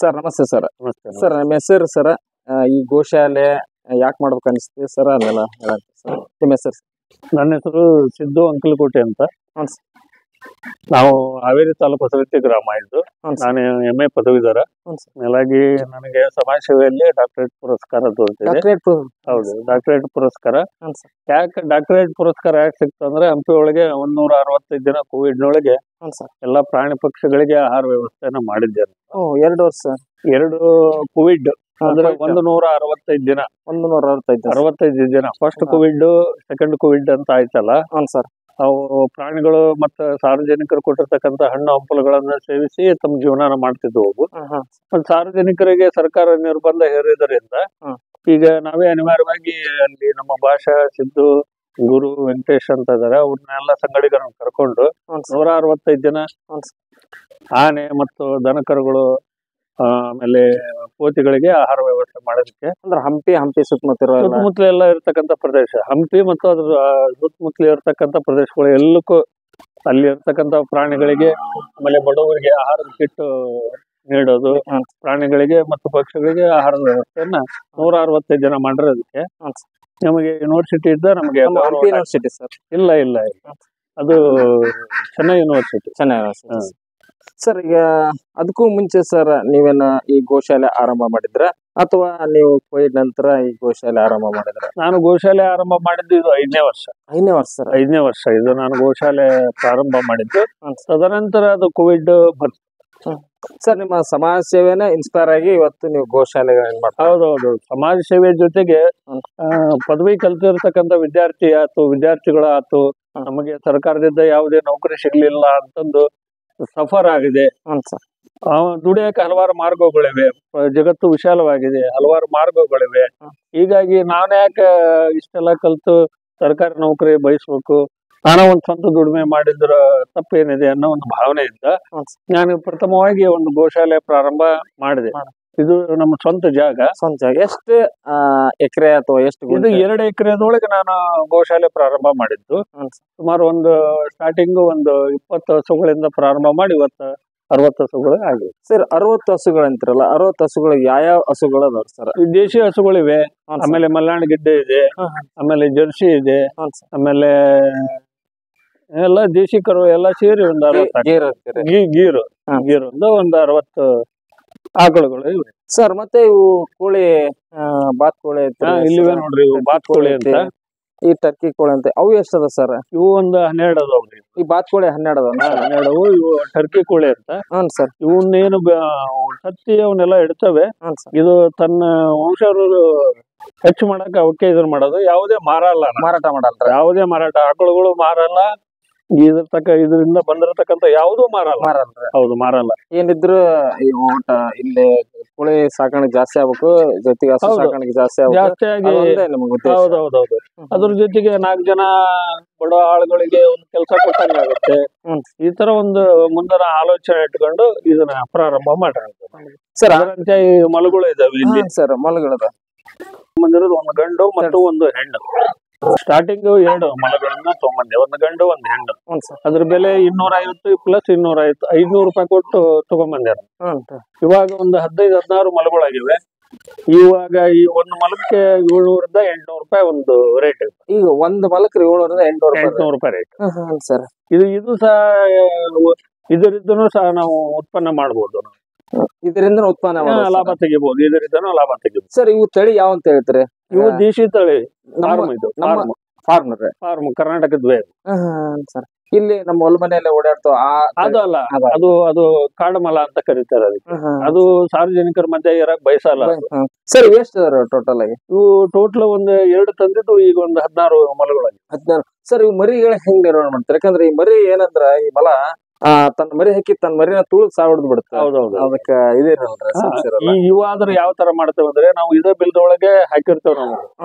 Sir ನಮಸ್ತೆ sir. ನಮಸ್ತೆ. Sir ನಮ್ಮ ಹೆಸರು ಸರ್, ಈ ಗೋಶಾಲೆ ಯಾಕೆ ಮಾಡ್ಬೇಕು ಅನಿಸ್ತೀವಿ ಸರ್ ಅದನ್ನೆಲ್ಲ ಹೇಳಕ್ಕೆ ಸರ್. ನಿಮ್ಮ ಹೆಸರು? ನನ್ನ ಹೆಸರು ಸಿದ್ದು ಅಂಕಲಕೋಟೆ ಅಂತ. ಹ್ಞೂ ಸರ್. ನಾವು ಹಾವೇರಿ ತಾಲೂಕು ಹೊಸಗತ್ತಿ ಗ್ರಾಮ ಇದು. ಹ್ಞೂ ಸರ್. ನಾನು MA ಪದವೀಧರ. ಹ್ಞೂ ಸರ್. ಮೇಲಾಗಿ ನನಗೆ ಸಮಾಜ ಸೇವೆಯಲ್ಲಿ ಡಾಕ್ಟರೇಟ್ ಪುರಸ್ಕಾರ ದೊರೆತಿದೆ. ಡಾಕ್ಟರೇಟ್ ಹೌದು, ಡಾಕ್ಟರೇಟ್ ಪುರಸ್ಕಾರ. ಹ್ಞೂ ಸರ್. ಯಾಕೆ ಡಾಕ್ಟರೇಟ್ ಪುರಸ್ಕಾರ ಯಾಕೆ ಸಿಕ್ತು ಅಂದ್ರೆ, ಹಂಪಿ ಒಳಗೆ 165 ದಿನ ಕೋವಿಡ್ನೊಳಗೆ ಹ್ಞೂ ಸರ್. ಎಲ್ಲಾ ಪ್ರಾಣಿ ಪಕ್ಷಿಗಳಿಗೆ ಆಹಾರ ವ್ಯವಸ್ಥೆನ ಮಾಡಿದ್ದೇನೆ. 2 ವರ್ಷ 2 ಕೋವಿಡ್ ಅಂದ್ರೆ 165 ದಿನ 165 ದಿನ ಫಸ್ಟ್ ಕೋವಿಡ್, ಸೆಕೆಂಡ್ ಕೋವಿಡ್ ಅಂತ ಆಯ್ತಲ್ಲ. ಹ್ಞೂ ಸರ್. ಅವು ಪ್ರಾಣಿಗಳು ಮತ್ತೆ ಸಾರ್ವಜನಿಕರು ಕೊಟ್ಟಿರ್ತಕ್ಕಂಥ ಹಣ್ಣು ಹಂಪಲುಗಳನ್ನ ಸೇವಿಸಿ ತಮ್ಮ ಜೀವನ ಮಾಡ್ತಿದ್ವು. ಮತ್ತೆ ಸಾರ್ವಜನಿಕರಿಗೆ ಸರ್ಕಾರ ನಿರ್ಬಂಧ ಹೇರಿದ್ದರಿಂದ ಈಗ ನಾವೇ ಅನಿವಾರ್ಯವಾಗಿ ಅಲ್ಲಿ ನಮ್ಮ ಭಾಷಾ, ಸಿದ್ದು, ಗುರು, ವೆಂಕಟೇಶ್ ಅಂತ ಇದಾರೆ, ಅವ್ರನ್ನೆಲ್ಲ ಸಂಗಡಿಗರನ್ನ ಕರ್ಕೊಂಡು 165 ದಿನ ಆನೆ ಮತ್ತು ದನಕರುಗಳು ಆಮೇಲೆ ಕೋತಿಗಳಿಗೆ ಆಹಾರ ವ್ಯವಸ್ಥೆ ಮಾಡೋದಕ್ಕೆ. ಅಂದ್ರೆ ಹಂಪಿ ಸುತ್ತಮುತ್ತಲ ಎಲ್ಲ ಇರ್ತಕ್ಕಂಥ ಪ್ರದೇಶ, ಹಂಪಿ ಮತ್ತು ಅದ್ರ ಸುತ್ತಮುತ್ತಲ ಇರ್ತಕ್ಕಂಥ ಪ್ರದೇಶಗಳು ಎಲ್ಲಕ್ಕೂ ಅಲ್ಲಿ ಇರ್ತಕ್ಕಂಥ ಪ್ರಾಣಿಗಳಿಗೆ ಆಮೇಲೆ ಬಡವರಿಗೆ ಆಹಾರದ ಕಿಟ್ ನೀಡೋದು, ಪ್ರಾಣಿಗಳಿಗೆ ಮತ್ತು ಪಕ್ಷಿಗಳಿಗೆ ಆಹಾರದ ವ್ಯವಸ್ಥೆಯನ್ನ 165 ದಿನ ಮಾಡಿರೋದಕ್ಕೆ ನಮಗೆ ಯೂನಿವರ್ಸಿಟಿ ಇದ್ದ ನಮಗೆ ಯೂನಿವರ್ಸಿಟಿ ಸರ್. ಇಲ್ಲ ಅದು ಚೆನ್ನೈ ಯೂನಿವರ್ಸಿಟಿ. ಸರ್, ಈಗ ಅದಕ್ಕೂ ಮುಂಚೆ ಸರ್ ನೀವೇನ ಈ ಗೋಶಾಲೆ ಆರಂಭ ಮಾಡಿದ್ರ ಅಥವಾ ನೀವು ಕೋವಿಡ್ ನಂತರ ಈ ಗೋಶಾಲೆ ಆರಂಭ ಮಾಡಿದ್ರ? ನಾನು ಗೋಶಾಲೆ ಆರಂಭ ಮಾಡಿದ್ದು ಇದು 5ನೇ ವರ್ಷ. 5ನೇ ವರ್ಷ ಸರ್. 5ನೇ ವರ್ಷ ಇದು ನಾನು ಗೋಶಾಲೆ ಪ್ರಾರಂಭ ಮಾಡಿದ್ದು. ತದನಂತರ ಅದು ಕೋವಿಡ್ ಬಂತು. ಸರ್, ನಿಮ್ಮ ಸಮಾಜ ಸೇವೆನ ಇನ್ಸ್ಪೈರ್ ಆಗಿ ಇವತ್ತು ನೀವು ಗೋಶಾಲೆ ಹೌದೌದು, ಸಮಾಜ ಸೇವೆ ಜೊತೆಗೆ ಪದವಿ ಕಲ್ತಿರ್ತಕ್ಕಂಥ ವಿದ್ಯಾರ್ಥಿಗಳ ಆತು, ನಮಗೆ ಸರ್ಕಾರದಿಂದ ಯಾವುದೇ ನೌಕರಿ ಸಿಗ್ಲಿಲ್ಲ ಅಂತಂದು ಸಫರ್ ಆಗಿದೆ. ದುಡಿಯಕ್ಕೆ ಹಲವಾರು ಮಾರ್ಗಗಳಿವೆ, ಜಗತ್ತು ವಿಶಾಲವಾಗಿದೆ, ಹಲವಾರು ಮಾರ್ಗಗಳಿವೆ. ಹೀಗಾಗಿ ನಾನು ಯಾಕೆ ಇಷ್ಟೆಲ್ಲ ಕಲ್ತು ಸರ್ಕಾರಿ ನೌಕರಿ ಬಯಸ್ಬೇಕು, ನಾನೋ ಒಂದು ಸ್ವಂತ ದುಡಿಮೆ ಮಾಡಿದ್ರ ತಪ್ಪೇನಿದೆ ಅನ್ನೋ ಒಂದು ಭಾವನೆಯಿಂದ ನಾನು ಪ್ರಥಮವಾಗಿ ಒಂದು ಗೋಶಾಲೆ ಪ್ರಾರಂಭ ಮಾಡಿದೆ. ಇದು ನಮ್ಮ ಸ್ವಂತ ಜಾಗ. ಎಷ್ಟು ಎಕರೆ ಅಥವಾ ಎಷ್ಟು? ಇದು 2 ಎಕರೆದೊಳಗೆ ನಾನು ಗೋಶಾಲೆ ಪ್ರಾರಂಭ ಮಾಡಿದ್ದು. ಸುಮಾರು ಒಂದು ಸ್ಟಾರ್ಟಿಂಗ್ ಒಂದು 20 ಹಸುಗಳಿಂದ ಪ್ರಾರಂಭ ಮಾಡಿ ಇವತ್ತು 60 ಹಸುಗಳು ಆಗಿದೆ. ಸರ್, 60 ಹಸುಗಳು ಅಂತಿರಲ್ಲ, 60 ಹಸುಗಳು ಯಾವ ಹಸುಗಳು ಅದಾವ ಸರ್? ದೇಶಿ ಹಸುಗಳಿವೆ, ಆಮೇಲೆ ಮಲ್ನಾಡ್ ಗಿಡ್ಡೆ ಇದೆ, ಆಮೇಲೆ ಜರ್ಸಿ ಇದೆ, ಆಮೇಲೆ ಎಲ್ಲ ದೇಶಿ ಕರು ಎಲ್ಲ ಸೇರಿ ಒಂದು 60 ಗೀರು ಒಂದು 60 ಆಕಳುಗಳು ಇವೆ ಸರ್. ಮತ್ತೆ ಇವು ಕೋಳಿ, ಬಾತ್ಕೋಳಿ ಇಲ್ಲಿವೆ ನೋಡ್ರಿ, ಇವು ಬಾತ್ಕೋಳಿ ಅಂತ, ಈ ಟರ್ಕಿ ಕೋಳಿ ಅಂತ, ಅವು ಎಷ್ಟದ ಸರ್? ಇವು ಒಂದು 12 ಅದಾವ್ರಿ. ಈ ಬಾತ್ಕೋಳಿ 12 ಇವು ಟರ್ಕಿ ಕೋಳಿ ಅಂತ. ಹ್ಞೂ ಸರ್. ಇವನ್ನೇನು ಹತ್ತಿ ಅವನ್ನೆಲ್ಲ ಇಡ್ತವೆ. ಇದು ತನ್ನ ವಂಶರು ಹೆಚ್ಚು ಮಾಡಕ್ಕೆ ಅವಕ್ಕೆ ಇದನ್ನ ಮಾಡೋದು. ಯಾವುದೇ ಮಾರಾಟ ಮಾಡಲ್ಲ, ಯಾವುದೇ ಮಾರಾಟ ಆಕಳುಗಳು ಮಾರಲ್ಲ, ಇದರಿಂದ ಬಂದಿರತಕ್ಕಂತ ಯಾವ್ದು ಮಾರಲ್ಲ. ಹೌದು, ಮಾರಲ್ಲ. ಏನಿದ್ರು ಇಲ್ಲಿ ಕೋಳಿ ಸಾಕಾಣಿಕೆ ಜಾಸ್ತಿ ಆಗ್ಬೇಕು, ಜೊತೆಗೆ ಸಾಕಾಣಿಕೆ ಜಾಸ್ತಿ ಆಗಿ. ಹೌದೌದೌದು. ಅದ್ರ ಜೊತೆಗೆ 4 ಜನ ಬಡ ಆಳುಗಳಿಗೆ ಒಂದು ಕೆಲಸ ಕೊಟ್ಟಂಗಾಗುತ್ತೆ. ಈ ತರ ಒಂದು ಮುಂದಿನ ಆಲೋಚನೆ ಇಟ್ಕೊಂಡು ಇದನ್ನ ಪ್ರಾರಂಭ ಮಾಡಿರೋದು ಸರ್. ಅದರಂತೆ ಈ ಮಲಗಳು ಇದಾವೆ ಇಲ್ಲಿ ಸರ್. ಮಲಗಳದ ಬಂದಿರೋದು ಒಂದು ಗಂಡು ಮತ್ತು ಒಂದು ಹೆಣ್ಣು. ಸ್ಟಾರ್ಟಿಂಗ್ 2 ಮಲಗಳನ್ನ ತಗೊಂಬಂದೆ, ಒಂದು ಗಂಡು ಒಂದು ಹೆಣ್ಣು. ಅದ್ರ ಬೆಲೆ 250 ಪ್ಲಸ್ 250 500 ರೂಪಾಯಿ ಕೊಟ್ಟು ತಗೊಂಬಂದೆ. ಇವಾಗ ಒಂದು 15-16 ಮಲಗಳಾಗಿವೆ. ಇವಾಗ ಈ ಒಂದು ಮಲಕ್ಕೆ 700ರಿಂದ 800 ರೂಪಾಯಿ ಒಂದು ರೇಟ್. ಈಗ ಒಂದು ಮಲಕ್ಕೆ 700ರಿಂದ 800 ರೂಪಾಯಿ ರೇಟ್ ಸರ್. ಇದು ಸಹ ಇದರಿಂದನೂ ಸಹ ನಾವು ಉತ್ಪನ್ನ ಮಾಡ್ಬೋದು, ಇದರಿಂದ ಉತ್ಪನ್ನ ಲಾಭ ತೆಗಿಬಹುದು, ಇದರಿಂದನೂ ಲಾಭ ತೆಗಿಬಹುದು. ಸರ್, ಇವು ತಳಿ ಯಾವ ಅಂತ ಹೇಳ್ತಾರೆ? ಇವು ದೇಶಿ ತಳಿ ಫಾರ್ಮ್ ಕರ್ನಾಟಕದ ಸರ್. ಇಲ್ಲಿ ನಮ್ಮ ಹೊಲ ಮನೆಯಲ್ಲೇ ಓಡಾಡ್ತಾವ ಅದು ಅಲ್ಲ, ಅದು ಕಾಡಮಲ ಅಂತ ಕರೀತಾರೆ ಅದಕ್ಕೆ. ಅದು ಸಾರ್ವಜನಿಕರ ಮಧ್ಯೆ ಇರಕ್ ಬಯಸಲ್ಲ. ಸರ್, ಎಷ್ಟು ಟೋಟಲ್ ಆಗಿ? ಇವು ಟೋಟಲ್ ಒಂದು 2 ತಂದಿದ್ದು, ಈಗ ಒಂದು 16 ಮಲಗಳಾಗಿ. 16. ಸರ್, ಇವು ಮರಿಗಳ ಹೆಂಗ್ ನಿರ್ವಹಣೆ ಮಾಡ್ತಾರೆ? ಯಾಕಂದ್ರೆ ಈ ಮರಿ ಏನಂದ್ರ, ಈ ಮಲ ತನ್ನ ಮರಿ ಹಾಕಿ ತನ್ನ ಮರಿನ ತುಳಿದು ಸಾವಡ್ದು ಬಿಡುತ್ತೆ. ಹೌದೌದು. ಅದಕ್ಕೆ ಇವು ಆದ್ರೆ ಯಾವ ತರ ಮಾಡ್ತೇವೆ ಅಂದ್ರೆ, ನಾವು ಇದೇ ಬಿಲ್ದೊಳಗೆ ಹಾಕಿರ್ತೇವೆ ನಾವು.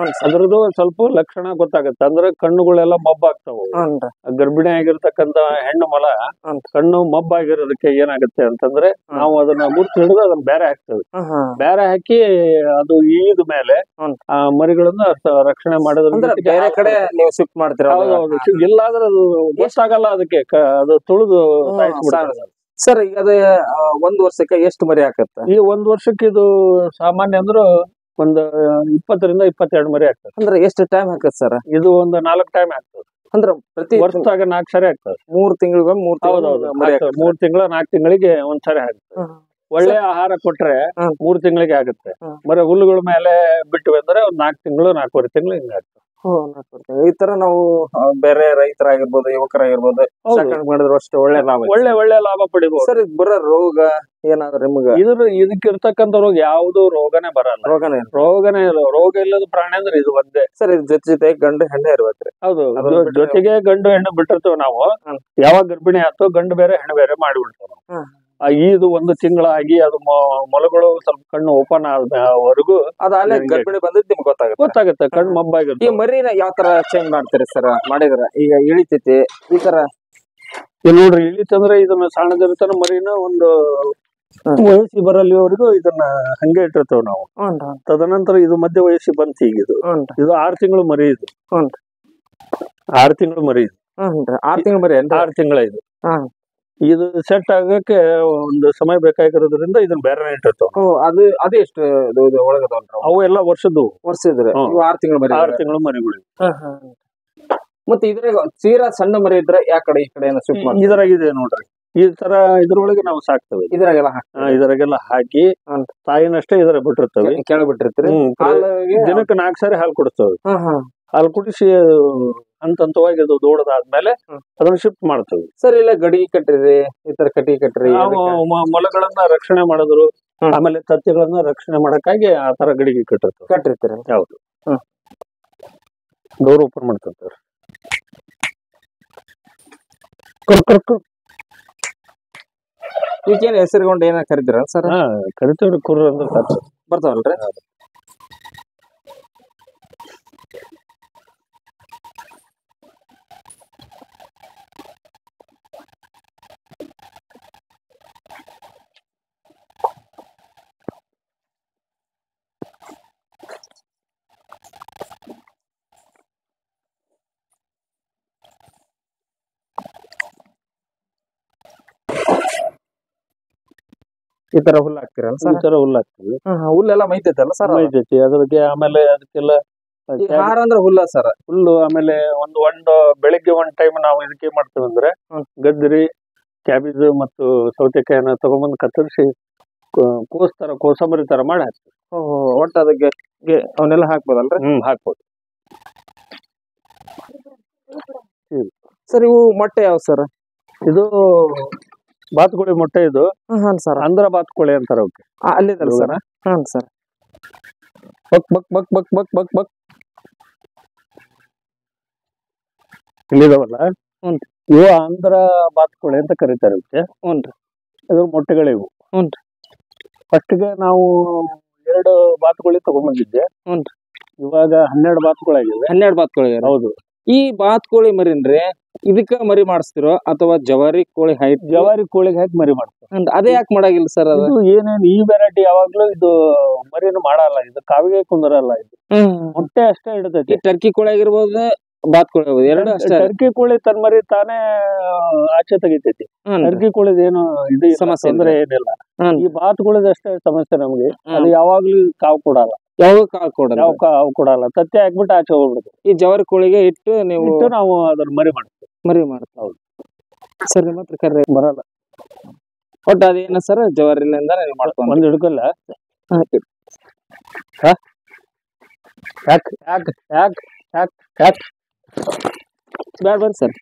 ಅದ್ರದ್ದು ಸ್ವಲ್ಪ ಲಕ್ಷಣ ಗೊತ್ತಾಗತ್ತೆ. ಅಂದ್ರೆ ಕಣ್ಣುಗಳೆಲ್ಲ ಮಬ್ಬಾಗ್ತಾವ. ಗರ್ಭಿಣಿ ಆಗಿರ್ತಕ್ಕಂತ ಹೆಣ್ಣು ಮಲ ಕಣ್ಣು ಮಬ್ಬಾಗಿರೋದಕ್ಕೆ ಏನಾಗುತ್ತೆ ಅಂತಂದ್ರೆ, ನಾವು ಅದನ್ನ ಗುರ್ತು ಹಿಡಿದು ಅದನ್ನ ಬೇರೆ ಹಾಕ್ತೇವೆ. ಬೇರೆ ಹಾಕಿ ಅದು ಈದ ಮೇಲೆ ಆ ಮರಿಗಳನ್ನ ರಕ್ಷಣೆ ಮಾಡೋದ್ರ ಬೇರೆ ಕಡೆ ನೀವು ಶಿಫ್ಟ್ ಮಾಡ್ತೀರಾ? ಇಲ್ಲಾಂದ್ರೆ ಅದು ಗೊತ್ತಾಗಲ್ಲ, ಅದಕ್ಕೆ ಅದು ತುಳಿದು ಸರ್ ಈಗ ಅದೇ ಒಂದ್ ವರ್ಷಕ್ಕೆ ಎಷ್ಟು ಮರಿ ಹಾಕತ್ತ? ಈ ಒಂದ್ ವರ್ಷಕ್ಕೆ ಇದು ಸಾಮಾನ್ಯ ಅಂದ್ರ ಒಂದ್ 20 ರಿಂದ 22 ಮರಿ ಆಗ್ತದೆ. ಅಂದ್ರೆ ಎಷ್ಟು ಟೈಮ್ ಹಾಕತ್ ಸರ್? ಇದು ಒಂದು 4 ಟೈಮ್ ಆಗ್ತದೆ. ಅಂದ್ರೆ ಪ್ರತಿ ವರ್ಷದಾಗ 4 ಸರಿ ಆಗ್ತದೆ. 3 ತಿಂಗಳಿಗೆ 3 ಹೌದೌದು, ಮರಿ 3 ತಿಂಗಳ 4 ತಿಂಗಳಿಗೆ ಒಂದ್ಸರಿ ಆಗುತ್ತೆ. ಒಳ್ಳೆ ಆಹಾರ ಕೊಟ್ರೆ 3 ತಿಂಗಳಿಗೆ ಆಗುತ್ತೆ. ಬರೀ ಹುಲ್ಲುಗಳ ಮೇಲೆ ಬಿಟ್ಟು ಬಂದ್ರೆ ಒಂದ್ 4 ತಿಂಗಳು 4.5 ತಿಂಗಳು ಹಿಂಗಾಗ್ತದೆ. ಈ ತರ ನಾವು ಬೇರೆ ರೈತರಾಗಿರ್ಬೋದು, ಯುವಕರಾಗಿರ್ಬೋದು ಸಾಕಾಣಿಕೆ ಮಾಡಿದ್ರೆ ಅಷ್ಟೇ ಒಳ್ಳೆ ಲಾಭ, ಒಳ್ಳೆ ಲಾಭ ಪಡಿಬಹುದು. ಸರ್ ಇದು ಬರೋ ರೋಗ ಏನಾದ್ರು ನಿಮ್ಗ? ಇದಕ್ಕಿರ್ತಕ್ಕಂಥ ರೋಗ ಯಾವ್ದು ರೋಗನೇ ಬರಲ್ಲ. ರೋಗನೇ ಇಲ್ಲ. ರೋಗ ಇಲ್ಲದ ಪ್ರಾಣಿ ಅಂದ್ರೆ ಇದು ಒಂದೇ. ಸರ್ ಇದು ಜೊತೆ ಗಂಡು ಹೆಣ್ಣೆ ಇರ್ಬೇಕ್ರಿ? ಹೌದು, ಜೊತೆಗೆ ಗಂಡು ಹೆಣ್ಣು ಬಿಟ್ಟಿರ್ತೇವೆ ನಾವು. ಯಾವಾಗ ಗರ್ಭಿಣಿ ಆಯ್ತು ಗಂಡು ಬೇರೆ ಹೆಣ್ಣು ಬೇರೆ ಮಾಡಿಬಿಡ್ತೇವೆ ನಾವು. ಇದು 1 ತಿಂಗಳಾಗಿ ಅದು ಮೊಲಗಳು ಸ್ವಲ್ಪ ಕಣ್ಣು ಓಪನ್ ಆದವರೆಗೂ ಅದಾಗಲೇ ಗರ್ಭಿಣಿ ಬಂದಿದ್ದು ನಿಮ್ಗೆ ಗೊತ್ತಾಗುತ್ತೆ. ಕಣ್ಣು ಮಬ್ಬಾಗಿರುತ್ತೆ. ಈ ಮರಿನ ಯಾವ ತರ ಚೇಂಜ್ ಮಾಡ್ತೀರಿ ಸರ್? ಮಾಡಿದ್ರ ಈಗ ಇಳಿತೈತಿ ಈ ತರ ನೋಡ್ರಿ, ಇಳಿತಂದ್ರೆ ಇದನ್ನ ಸಣ್ಣದಿರ್ತಾನ ಮರಿನ ಒಂದು ವಯಸ್ಸಿಗೆ ಬರಲ್ಲಿವರೆಗೂ ಇದನ್ನ ಹಂಗೆ ಇಟ್ಟಿರ್ತೇವೆ ನಾವು. ತದನಂತರ ಇದು ಮಧ್ಯ ವಯಸ್ಸಿಗೆ ಬಂತು. ಈಗ ಇದು 6 ತಿಂಗಳು ಮರಿ. ಇದು 6 ತಿಂಗಳು ಮರಿ. 6 ತಿಂಗಳು ಮರಿ? 6 ತಿಂಗಳ ಇದು. ಇದು ಸೆಟ್ ಆಗಕ್ಕೆ ಒಂದು ಸಮಯ ಬೇಕಾಗಿರೋದ್ರಿಂದ ಇದನ್ನ ಬೇರೆ ಇಟ್ಟಿರ್ತೇವೆ. ಅದು ಎಷ್ಟು ಒಳಗದವಲ್ರಿ? ಅವು ಎಲ್ಲ ವರ್ಷದ್ದು. 6 ತಿಂಗಳು ಮರಿ. 6 ತಿಂಗಳು ಮರಿಗಳು. ಮತ್ತೆ ಇದ್ರಾಗ ತೀರಾ ಸಣ್ಣ ಮರಿ ಇದ್ರೆ ಯಾ ಕಡೆ ಈ ಕಡೆ ಶಿಫ್ಟ್ ಮಾಡಿ? ಇದ್ರಾಗಿದೆ ನೋಡ್ರಿ, ಈ ತರ ಇದ್ರೊಳಗೆ ನಾವು ಸಾಕ್ತೇವೆ. ಇದರಾಗೆಲ್ಲ ಹಾಕಿ ತಾಯಿನಷ್ಟೇ ಇದರ ಬಿಟ್ಟಿರ್ತೇವೆ. ಕೆಳ ಬಿಟ್ಟಿರ್ತೀರಿ. ದಿನಕ್ಕೆ 4 ಸಾರಿ ಹಾಲು ಕೊಡಿಸ್ತೇವೆ. ಹಾಲು ಕುಡಿಸಿ ಹಂತವಾಗಿ ಅದು ದೊಡ್ಡದಾದ್ಮೇಲೆ ಅದನ್ನ ಶಿಫ್ಟ್ ಮಾಡ್ತೇವೆ. ಸರ್ ಇಲ್ಲ ಗಡಿ ಕಟ್ಟಿರಿ, ಈ ತರ ಕಟ್ಟಿಗೆ ಕಟ್ಟಿರಿ. ಮೊಲಗಳನ್ನ ರಕ್ಷಣೆ ಮಾಡಿದ್ರು, ಆಮೇಲೆ ತತ್ತಿಗಳನ್ನ ರಕ್ಷಣೆ ಮಾಡಕ್ಕಾಗಿ ಆ ತರ ಗಡಿಗೆ ಕಟ್ಟಿರ್ತೀರಿ. ಹೌದು. ಡೋರ್ ಓಪನ್ ಮಾಡ್ತಿರ್ತಾರೆ. ಈಗೇನ್ ಹೆಸರುಗೊಂಡು ಏನ ಕರಿತೀರ ಸರ್? ಕರಿತೇವ್ರಿ. ಕುರ್ರ ಅಂದ್ರೆ ಬರ್ತಾವಲ್ರಿ? ಈ ತರ ಹುಲ್ಲು ಹಾಕ್ತಿರಲ್ಲ ಸರ್? ಈ ತರ ಹುಲ್ಲು ಹಾಕ್ತಿವಿ. ಹುಲ್ಲೆಲ್ಲ ಮೈತೈತಲ್ಲ ಸರ್? ಮೈತೈತಿ. ಅದ್ರಿಗೆ ಆಮೇಲೆ ಅದಕ್ಕೆಲ್ಲ ಆಹಾರ ಅಂದ್ರೆ ಹುಲ್ಲ ಸರ್? ಹುಲ್ಲು. ಆಮೇಲೆ ಒಂದು ಬೆಳಿಗ್ಗೆ ಒಂದ್ ಟೈಮ್ ನಾವು ಇದಕ್ಕೆ ಮಾಡ್ತೇವೆ ಅಂದ್ರೆ ಗದ್ದರಿ, ಕ್ಯಾಬೇಜ್ ಮತ್ತು ಸೌತೆಕಾಯಿನ ತಗೊಂಡ್ಬಂದು ಕತ್ತರಿಸಿ ಕೋಸಂಬರಿ ತರ ಮಾಡಿ ಹಾಕ್ತೀವಿ. ಒಟ್ಟು ಅದಕ್ಕೆ ಅವನ್ನೆಲ್ಲ ಹಾಕ್ಬೋದಲ್ರಿ? ಹಾಕ್ಬೋದು. ಸರ್ ಇವು ಮೊಟ್ಟೆ ಯಾವ ಸರ್? ಇದು ಬಾತುಕೋಳಿ ಮೊಟ್ಟೆ. ಇದು ಅಂದ್ರ ಬಾತುಕೋಳಿ ಅಂತಾರ ಅವಕ್ಕೆ. ಅಲ್ಲಿದಲ್ಲ ಸರ್? ಸರ್ ಬಕ್ ಬಕ್ ಬಕ್ ಬಕ್ ಬಕ್ ಬಕ್ ಬಕ್ ಇಲ್ಲಿದಾವಲ್ಲ, ಇವು ಆಂಧ್ರ ಬಾತುಕೋಳಿ ಅಂತ ಕರೀತಾರೆ ಇವಕ್ಕೆ. ಇದ್ರ ಮೊಟ್ಟೆಗಳಿವು. ಫಸ್ಟ್ಗೆ ನಾವು 2 ಬಾತುಕೋಳಿ ತಗೊಂಡ್ಬಂದಿದ್ದೆ. ಇವಾಗ 12 ಬಾತುಕೋಳಿಯಾಗಿವೆ. 12 ಬಾತುಕೋಳಿ? ಹೌದು. ಈ ಬಾತುಕೋಳಿ ಮರಿನ್ರಿ ಇದಕ್ಕ ಮರಿ ಮಾಡಿಸ್ತಿರೋ ಅಥವಾ ಜವಾರಿ ಕೋಳಿ ಜವಾರಿ ಕೋಳಿಗೆ ಹಾಕಿ ಮರಿ ಮಾಡ್ತೀವಿ. ಅದೇ ಯಾಕೆ ಮಾಡಾಗಿಲ್ಲ ಸರ್? ಅದು ಏನೇನು ಈ ವೆರೈಟಿ ಯಾವಾಗ್ಲೂ ಇದು ಮರಿನು ಮಾಡಲ್ಲ. ಇದು ಕಾವಿಗೆ ಕುಂದರಲ್ಲ. ಇದು ಮೊಟ್ಟೆ ಅಷ್ಟೇ ಇಡತೈತಿ. ಟರ್ಕಿ ಕೋಳಿ ಆಗಿರ್ಬೋದು, ಬಾತುಕೋಳಿ ಎರಡು ಅಷ್ಟೇ. ಟರ್ಕಿ ಕೋಳಿ ತನ್ನ ಮರಿ ತಾನೇ ಆಚೆ ತೆಗಿತೈತಿ. ಟರ್ಕಿ ಕೋಳಿದ ಏನು ಇದು ಸಮಸ್ಯೆ ಅಂದ್ರೆ ಏನಿಲ್ಲ. ಈ ಬಾತುಕೋಳಿದ ಅಷ್ಟೇ ಸಮಸ್ಯೆ ನಮ್ಗೆ. ಅದು ಯಾವಾಗ್ಲೂ ಕಾವು ಕೊಡಲ್ಲ. ಯಾವ ಕಾವು ಕೊಡಲ್ಲ. ತತ್ತೆ ಹಾಕ್ಬಿಟ್ಟು ಆಚೆ ಹೋಗ್ಬಿಡುತ್ತೆ. ಈ ಜವಾರಿ ಕೋಳಿಗೆ ಇಟ್ಟು ನಾವು ಅದನ್ನ ಮರಿ ಮಾಡ್ತೀವಿ. ಹೌದು ಸರ್. ಮಾತ್ರ ಕರ್ರೆ ಬರಲ್ಲ. ಒಟ್ಟು ಅದೇನ ಸರ್ ಜವಾರಿಲಿಂದ ಮಾಡ್ಕೊಂಡು ಒಂದು ಹಿಡ್ಕಲ್ಲ. ಬ್ಯಾಡ ಸರ್.